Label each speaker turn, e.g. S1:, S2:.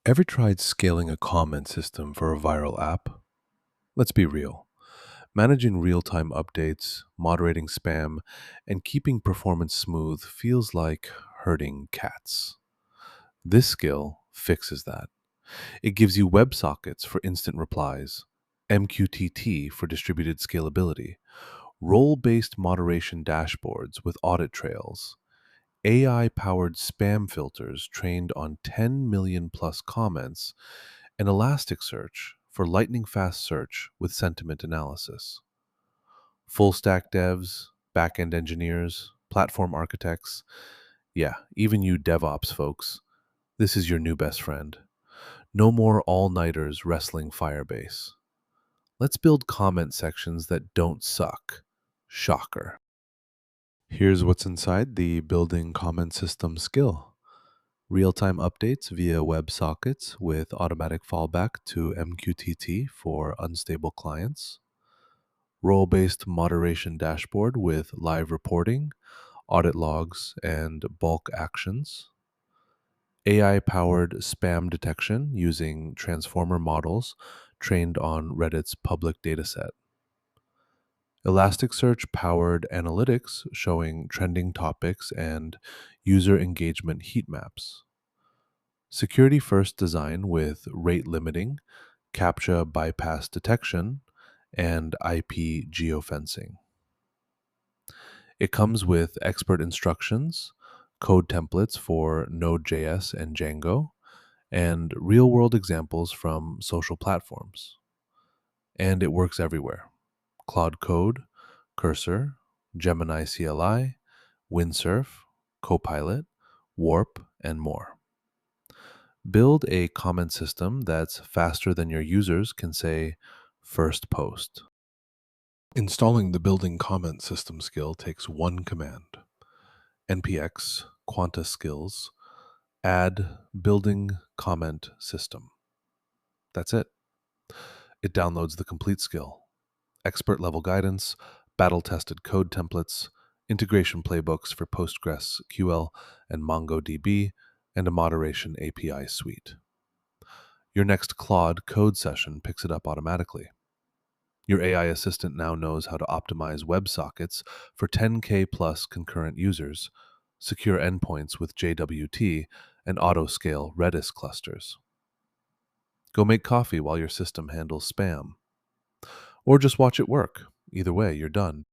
S1: Ever tried scaling a comment system for a viral app? Let's be real. Managing real time updates, moderating spam, and keeping performance smooth feels like herding cats. This skill fixes that. It gives you WebSockets for instant replies, MQTT for distributed scalability, role based moderation dashboards with audit trails, AI powered spam filters trained on 10 million plus comments, and Elasticsearch for lightning fast search with sentiment analysis. Full stack devs, backend engineers, platform architects, yeah, even you DevOps folks, this is your new best friend. No more all nighters wrestling Firebase. Let's build comment sections that don't suck. Shocker. Here's what's inside the building comment system skill. Real-time updates via WebSockets with automatic fallback to MQTT for unstable clients. Role-based moderation dashboard with live reporting, audit logs, and bulk actions. AI-powered spam detection using transformer models trained on Reddit's public dataset. Elasticsearch powered analytics showing trending topics and user engagement heat maps. Security first design with rate limiting, CAPTCHA bypass detection, and IP geofencing. It comes with expert instructions, code templates for Node.js and Django, and real world examples from social platforms. And it works everywhere: Cloud Code, Cursor, Gemini CLI, Windsurf, Copilot, Warp, and more. Build a comment system that's faster than your users can say first post. Installing the building comment system skill takes one command: npx quanta-skills add building comment system. That's it. It downloads the complete skill: expert level guidance, battle tested code templates, integration playbooks for PostgreSQL and MongoDB, and a moderation API suite. Your next Claude code session picks it up automatically. Your AI assistant now knows how to optimize WebSockets for 10K plus concurrent users, secure endpoints with JWT, and auto-scale Redis clusters. Go make coffee while your system handles spam. Or just watch it work. Either way, you're done.